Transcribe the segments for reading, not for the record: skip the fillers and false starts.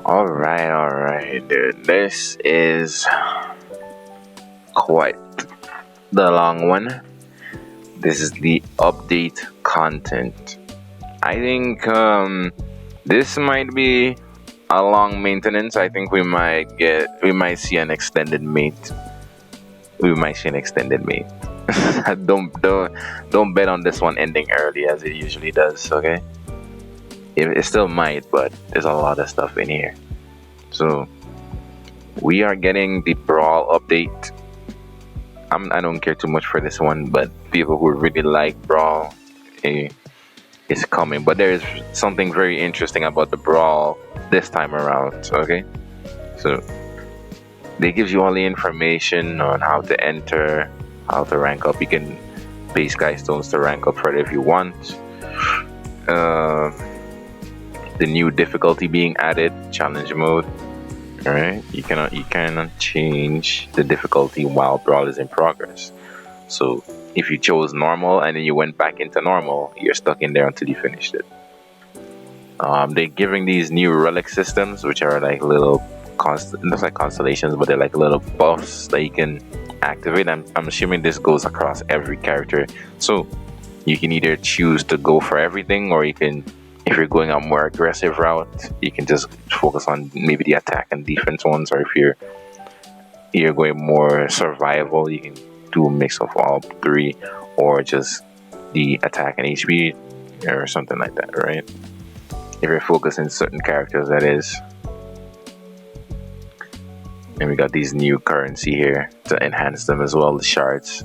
All right, dude. This is quite the long one. This is the update content. I think this might be a long maintenance. I think we might see an extended mate. We might see an extended mate. Don't bet on this one ending early as it usually does. Okay, it still might, but there's a lot of stuff in here. So we are getting the Brawl update. I don't care too much for this one, but people who really like Brawl, eh, is coming. But there is something very interesting about the Brawl this time around. Okay, so they gives you all the information on how to enter, how to rank up. You can pay Sky Stones to rank up further if you want. Uh, the new difficulty being added, challenge mode. All right, you cannot change the difficulty while Brawl is in progress. So if you chose normal and then you went back into normal, you're stuck in there until you finished it. They're giving these new relic systems, which are like little looks like constellations, but they're like little buffs that you can activate. I'm assuming this goes across every character, so you can either choose to go for everything, or you can, if you're going a more aggressive route, you can just focus on maybe the attack and defense ones, or if you're going more survival, you can do a mix of all three, or just the attack and HP, or something like that, right? If you're focusing certain characters, that is. And we got these new currency here to enhance them as well, the shards.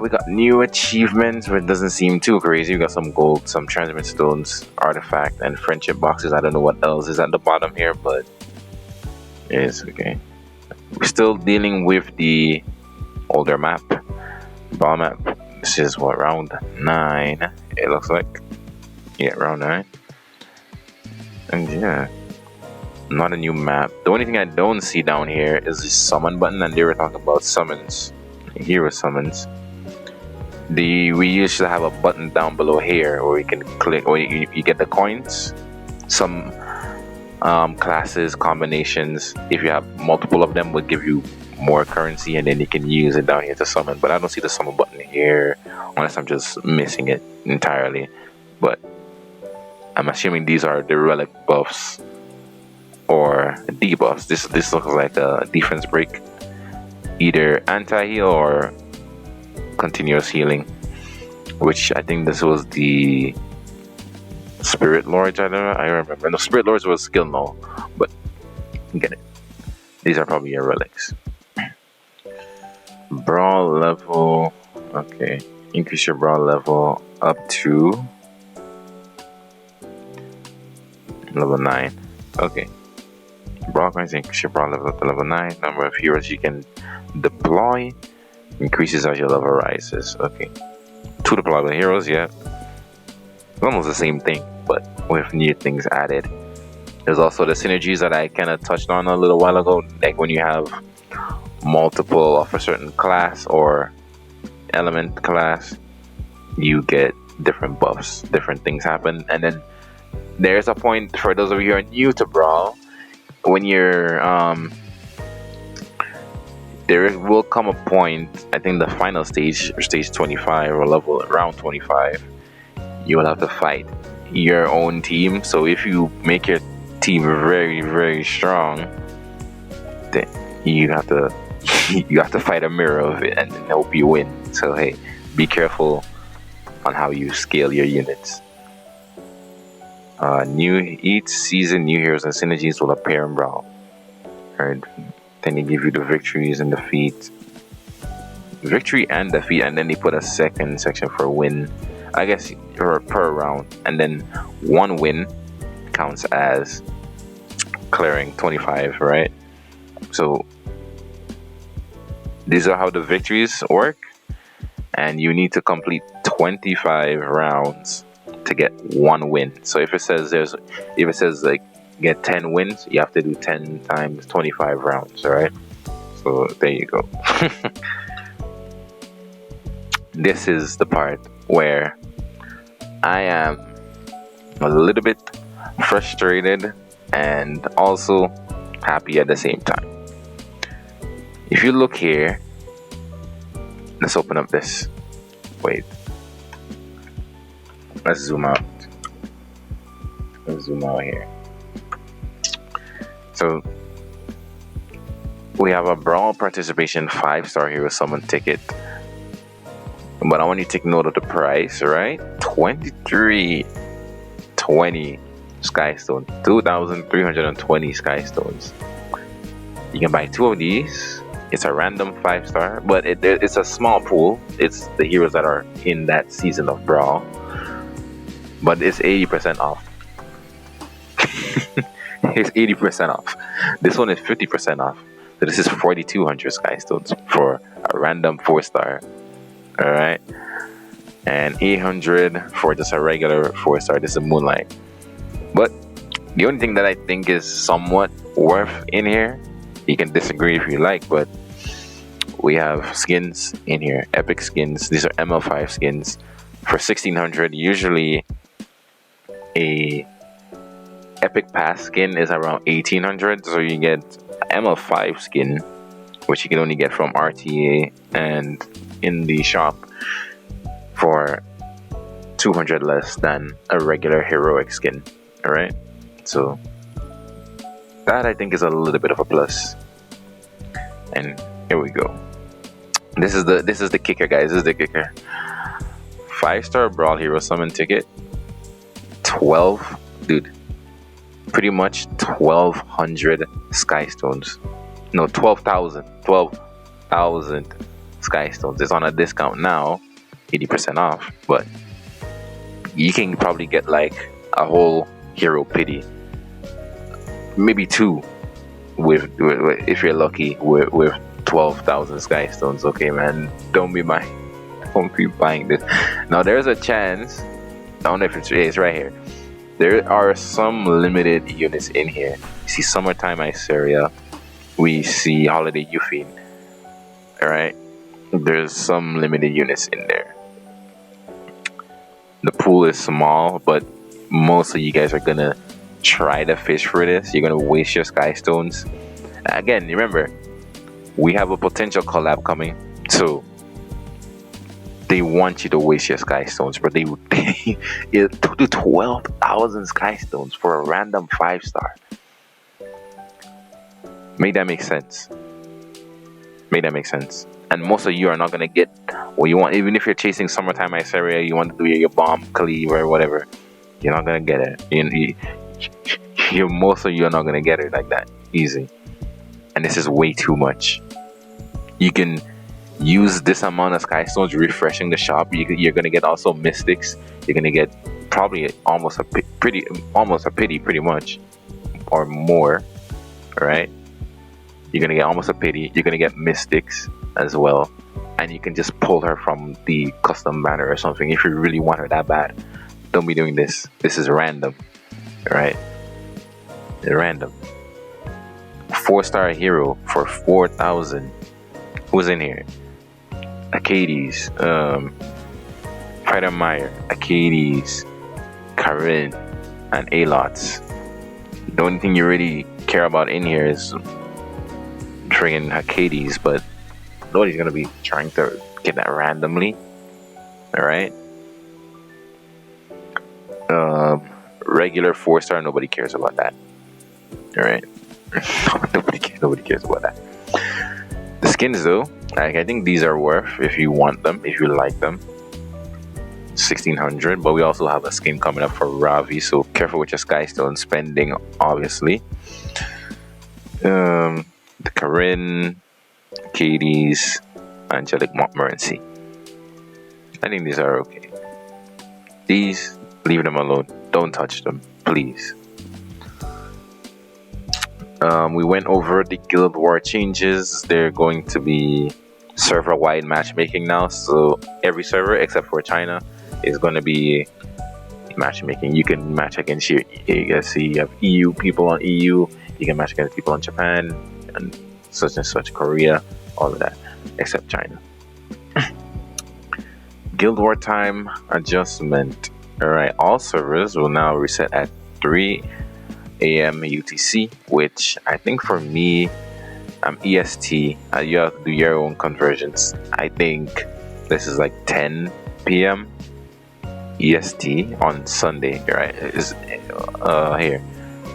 We got new achievements, but it doesn't seem too crazy. We got some gold, some transmit stones, artifact, and friendship boxes. I don't know what else is at the bottom here, but it is okay. We're still dealing with the older map, ball map. This is what, round 9, it looks like. Yeah, round 9. And yeah, not a new map. The only thing I don't see down here is the summon button, and they were talking about summons. Here was summons. We used to have a button down below here where you can click, or you get the coins. Some classes combinations, if you have multiple of them, would give you more currency, and then you can use it down here to summon. But I don't see the summon button here, unless I'm just missing it entirely. But I'm assuming these are the relic buffs or debuffs. This looks like a defense break, either anti-heal or continuous healing, which I think this was the Spirit Lords. I don't know. I remember. No, Spirit Lords was skill null, but get it. These are probably your relics. Brawl level. Okay, increase your brawl level up to level 9. Okay. Brawl coins increase your brawl level up to level 9. Number of heroes you can deploy increases as your level rises. Okay. 2 deployable heroes, yeah. It's almost the same thing, but with new things added. There's also the synergies that I kind of touched on a little while ago, like when you have multiple of a certain class or element class, you get different buffs, different things happen. And then there's a point for those of you who are new to Brawl, when you're there will come a point, I think the final stage, or stage 25, or level around 25, you will have to fight your own team. So if you make your team very, very strong, then you have to you have to fight a mirror of it and hope you win. So hey, be careful on how you scale your units. Each season, new heroes and synergies will appear in Brawl. Alright, then they give you the victories and defeat. Victory and defeat, and then they put a second section for win. I guess per round, and then one win counts as clearing 25, right? So these are how the victories work, and you need to complete 25 rounds to get one win. So if it says like get 10 wins, you have to do 10 times 25 rounds, all right? So there you go. This is the part where I am a little bit frustrated, and also happy at the same time. If you look here, let's open up this. Wait, let's zoom out. Let's zoom out here. So we have a Brawl participation 5-star hero summon ticket. But I want you to take note of the price, right? 2320 Sky Stone. 2,320 Sky Stones. You can buy 2 of these. It's a random 5-star, but it's a small pool. It's the heroes that are in that season of Brawl. But it's 80% off. It's 80% off. This one is 50% off. So this is 4,200 Sky Stones for a random 4-star. Alright. And 800 for just a regular 4-star. This is Moonlight. But the only thing that I think is somewhat worth in here, you can disagree if you like, but we have skins in here. Epic skins. These are ML5 skins for 1,600. Usually a Epic Pass skin is around 1,800. So you get ML5 skin, which you can only get from RTA and in the shop for 200 less than a regular heroic skin. Alright, so that I think is a little bit of a plus. And here we go. This is the kicker, guys. This is the kicker. 5-star Brawl hero summon ticket. 12, dude. Pretty much 1,200 Sky Stones. No, 12,000. 12,000 Sky Stones. It's on a discount now, 80% off. But you can probably get like a whole hero pity, maybe 2, with if you're lucky with 12,000 Sky Stones. Okay, man, don't be buying this. Now there's a chance. I don't know if it's right here. There are some limited units in here. You see Summertime Iceria. We see Holiday Euphine. Alright. There's some limited units in there. The pool is small, but most of you guys are gonna try to fish for this. You're gonna waste your Sky Stones. Again, remember, we have a potential collab coming, so they want you to waste your Sky Stones, but they would pay you to do 12,000 Sky Stones for a random 5-star. Make that make sense. Make that make sense. And most of you are not gonna get what you want. Even if you're chasing Summertime Ice Area, you want to do your bomb cleave or whatever, you're not gonna get it. Most of you are not gonna get it like that easy. And this is way too much. You can use this amount of Sky Stones refreshing the shop. You're gonna get also Mystics. You're gonna get probably almost a pity pretty much, or more. All right. You're gonna get almost a pity. You're gonna get Mystics as well, and you can just pull her from the custom banner or something if you really want her that bad. Don't be doing this. This is random. All right. It's random. 4-star hero for 4,000. Who's in here? Acades, Fighter Meyer, Acades, Karin, and Alots. The only thing you really care about in here is friggin' Acades, but nobody's gonna be trying to get that randomly. Alright? Regular 4-star, nobody cares about that. Alright? Nobody cares about that. The skins though, I think these are worth if you want them, if you like them. 1,600, but we also have a skin coming up for Ravi, so careful with your Sky Stone spending, obviously. The Karin, Katie's, Angelic Montmorency. I think these are okay. These, leave them alone. Don't touch them, please. We went over the Guild War changes. They're going to be server-wide matchmaking now, so every server except for China is going to be matchmaking. You can match against you guys see you have EU people on EU, you can match against people on Japan and such, Korea, all of that except China. Guild War time adjustment. Alright, all servers will now reset at 3 a.m. UTC, which I think for me, EST. You have to do your own conversions. I think this is like 10 p.m. EST on Sunday, right? Is here.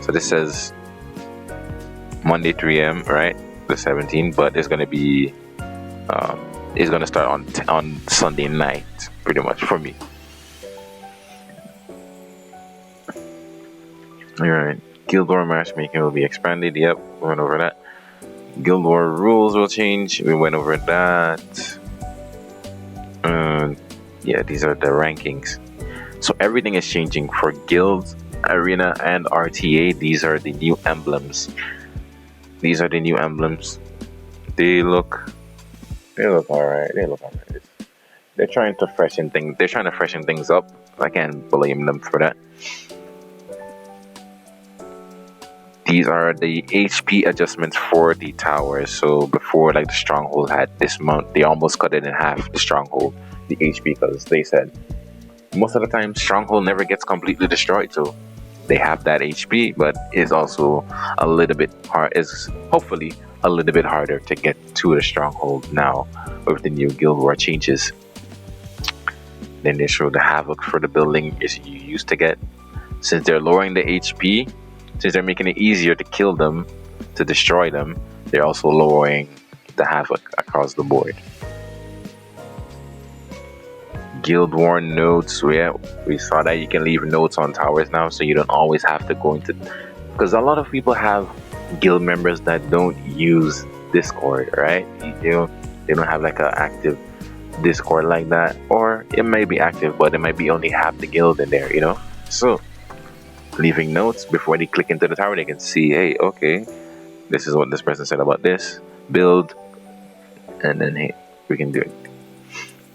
So this says Monday 3 a.m. right, the 17th, but it's gonna start on Sunday night, pretty much for me. All right. Guild War matchmaking will be expanded. Yep, we went over that. Guild War rules will change. We went over that. Yeah, these are the rankings. So everything is changing for Guild, Arena, and RTA. These are the new emblems. They look alright. They're trying to freshen things. They're trying to freshen things up. I can't blame them for that. These are the HP adjustments for the towers. So before, like the stronghold had this mount, they almost cut it in half. The stronghold, the HP, because they said most of the time stronghold never gets completely destroyed. So they have that HP, but it's also a little bit hard. Is hopefully a little bit harder to get to the stronghold now with the new Guild War changes. Then they show the havoc for the building is you used to get. Since they're lowering the HP, since they're making it easier to kill them, to destroy them, they're also lowering the havoc across the board. Guild War notes, yeah, we saw that you can leave notes on towers now, so you don't always have to go into, because a lot of people have guild members that don't use Discord, right? They don't have like an active Discord like that, or it may be active, but it might be only half the guild in there, So leaving notes before they click into the tower, they can see, hey, okay, this is what this person said about this build, and then hey, we can do it.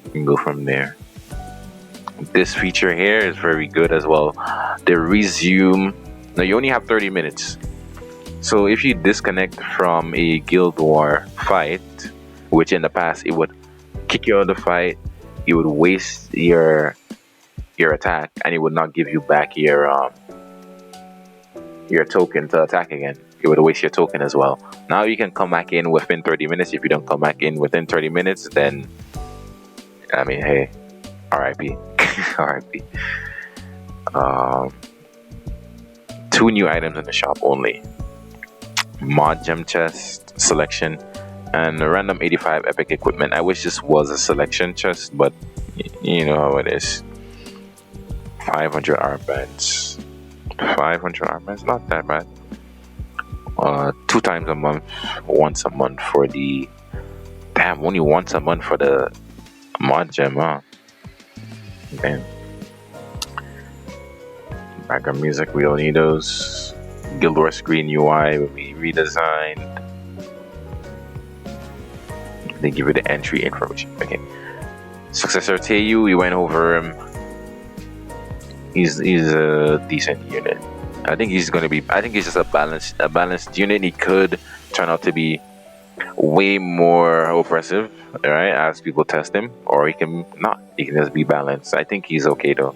We can go from there. This feature here is very good as well. The resume. Now you only have 30 minutes. So if you disconnect from a Guild War fight, which in the past it would kick you out of the fight, it would waste your attack, and it would not give you back your token to attack again. It would waste your token as well. Now you can come back in within 30 minutes. If you don't come back in within 30 minutes, then I mean, hey, RIP. RIP. 2 new items in the shop only. Mod gem chest selection and a random 85 epic equipment. I wish this was a selection chest, but you know how it is. 500 armbands. 500 armbands, not that bad. 2 times a month, once a month for the. Damn, only once a month for the mod gem, huh? Damn. Background music, we don't need those. Guild War screen UI will be redesigned. They give you the entry information. Okay. Successor Teiyu, we went over him. He's a decent unit. I think he's just a balanced unit. He could turn out to be way more oppressive, right, as people test him, or he can not. He can just be balanced. I think he's okay though.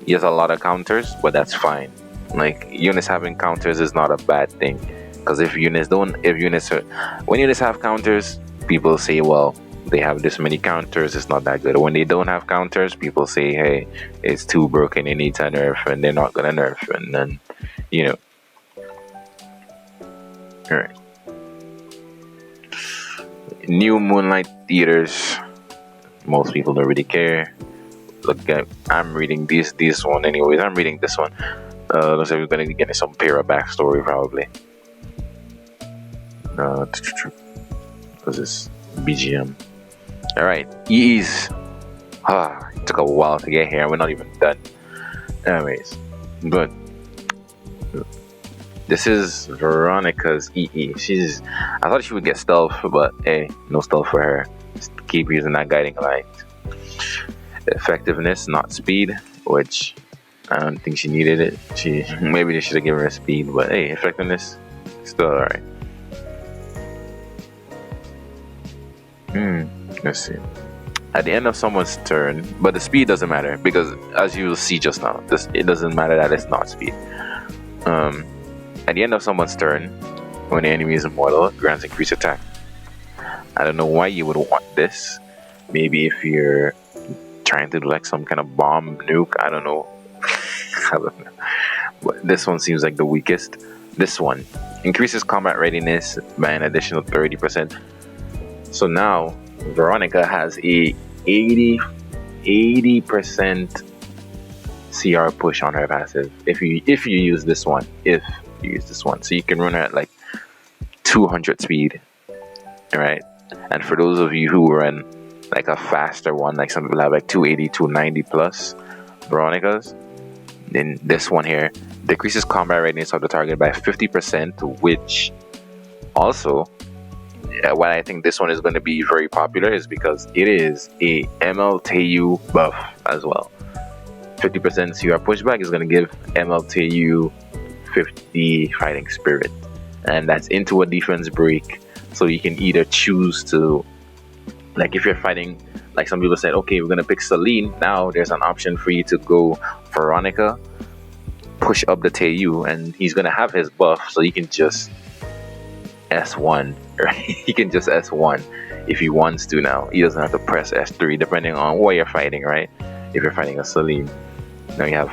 He has a lot of counters, but that's fine. Like units having counters is not a bad thing, because when units have counters, people say, well, they have this many counters, it's not that good. When they don't have counters, people say, hey, it's too broken, it needs a nerf, and they're not gonna nerf, and then all right. New Moonlight Theaters. Most people don't really care. Look, I'm reading this one anyways. I'm reading this one. Looks like we're gonna be getting some Para backstory probably. Because it's BGM. Alright, EEs. It took a while to get here. We're not even done. Anyways, but this is Veronica's EE. I thought she would get stealth, but hey, no stealth for her. Just keep using that guiding light. Effectiveness, not speed, which I don't think she needed it. Maybe they should have given her speed, but hey, effectiveness, still alright. Let's see. At the end of someone's turn, but the speed doesn't matter because, as you will see just now, this it doesn't matter that it's not speed. Um, at the end of someone's turn, when the enemy is immortal, it grants increased attack. I don't know why you would want this. Maybe if you're trying to do like some kind of bomb nuke, I don't know. I don't know. But this one seems like the weakest. This one increases combat readiness by an additional 30%. So now Veronica has a 80% CR push on her passive if you use this one. If you use this one, so you can run her at like 200 speed, right? And for those of you who run like a faster one, like some people have like 280, 290 plus Veronicas, then this one here decreases combat readiness of the target by 50%, which also, why I think this one is going to be very popular is because it is a MLTU buff as well. 50% CR pushback is going to give MLTU 50 fighting spirit, and that's into a defense break. So you can either choose to, like if you're fighting, like some people said, okay, we're going to pick Celine. Now there's an option for you to go Veronica, push up the TU, and he's going to have his buff, so you can just S1, right? He can just S1 if he wants to now. He doesn't have to press S3 depending on what you're fighting, right? If you're fighting a Celine. Now you have,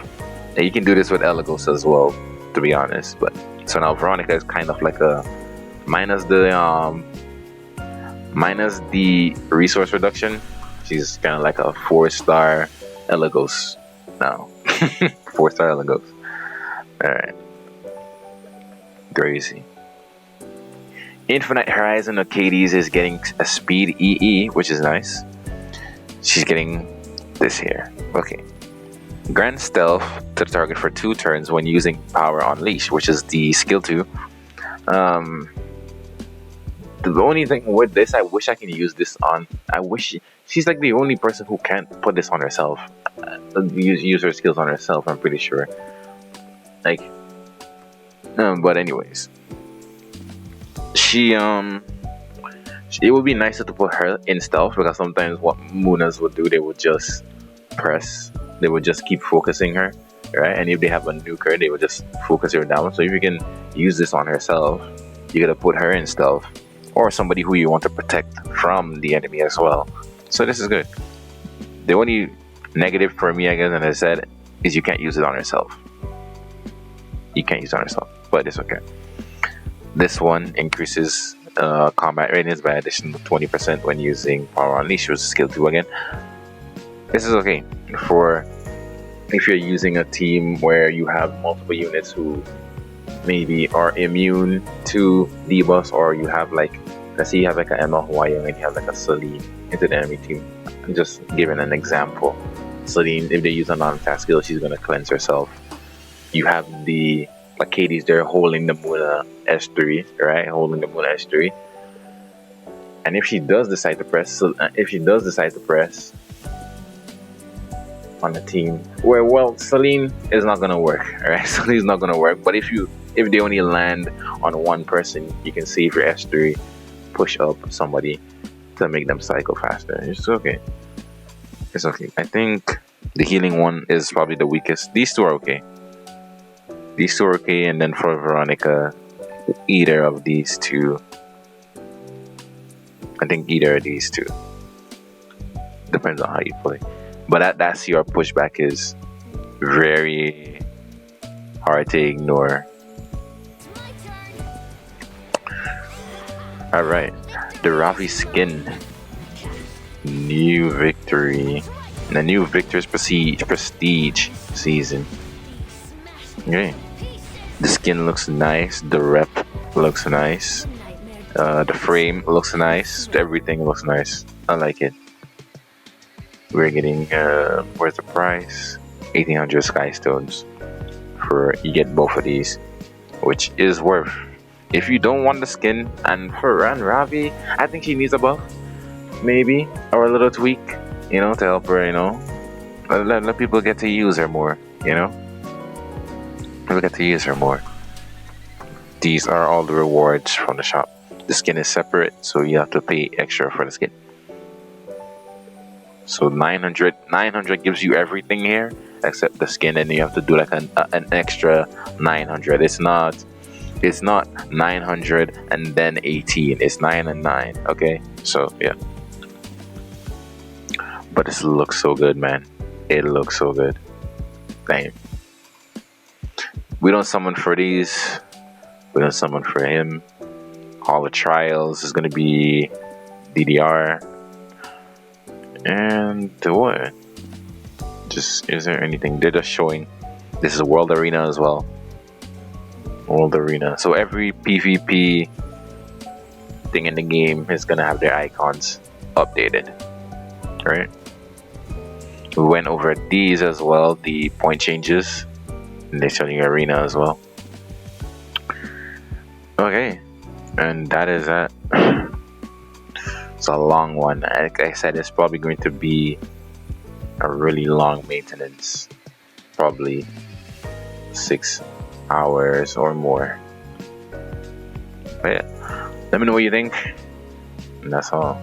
and you can do this with Elagos as well, to be honest. But so now Veronica is kind of like a minus the resource reduction. She's kind of like a 4-star Elagos now. 4-star Elagos. Alright. Crazy. Infinite Horizon Arcades is getting a speed EE, which is nice. She's getting this here. Okay. Grant stealth to the target for 2 turns when using Power Unleash, which is the skill 2. The only thing with this, I wish I can use this on. I wish she's like the only person who can't put this on herself. Use her skills on herself. I'm pretty sure. Like, but anyways, it would be nicer to put her in stealth because sometimes what Munas would do, they would just press. They would just keep focusing her, right? And if they have a nuker, they would just focus her down. So if you can use this on herself, you gotta put her in stealth, or somebody who you want to protect from the enemy as well. So this is good. The only negative for me, I guess, and I said, is you can't use it on yourself. You can't use it on yourself, but it's okay. This one increases combat readiness by additional 20% when using Power Unleash, which is skill 2 again. This is okay for if you're using a team where you have multiple units who maybe are immune to debuffs, or you have like, let's say you have like an ML Hawaiian and you have like a Celine into the enemy team. I'm just giving an example. Celine, if they use a non-attack skill, she's going to cleanse herself. You have the Arcades there holding the Muna S3, right? Holding the Muna S3. And if she does decide to press, on the team, well, Celine is not gonna work, right? Celine's not gonna work. But if they only land on one person, you can save your S3, push up somebody to make them cycle faster. It's okay. It's okay. I think the healing one is probably the weakest. These two are okay. And then for Veronica, either of these two. I think either of these two. Depends on how you play. But that CR pushback is very hard to ignore. Alright. The Ravi skin. New victory. The new Victor's Prestige season. Okay. The skin looks nice. The rep looks nice. The frame looks nice. Everything looks nice. I like it. We're getting where's the price? 1800 sky stones for you get both of these, which is worth. If you don't want the skin, and for Ravi, I think she needs a buff, maybe, or a little tweak, to help her, let people get to use her more, people get to use her more. These are all the rewards from the shop. The skin is separate, so you have to pay extra for the skin. So 900 gives you everything here except the skin, and you have to do like an extra 900. It's not 900 and then 18. It's 9 and 9. Okay, so yeah. But this looks so good, man. It looks so good. Dang. We don't summon for these. We don't summon for him. Hall of Trials is gonna be DDR. And what? Just, is there anything? They're just showing. This is World Arena as well. World Arena. So every PvP thing in the game is gonna have their icons updated. Right? We went over these as well, the point changes. And they're showing Arena as well. Okay. And that is that. It's a long one. Like I said, it's probably going to be a really long maintenance. Probably 6 hours or more. But yeah, let me know what you think. And that's all.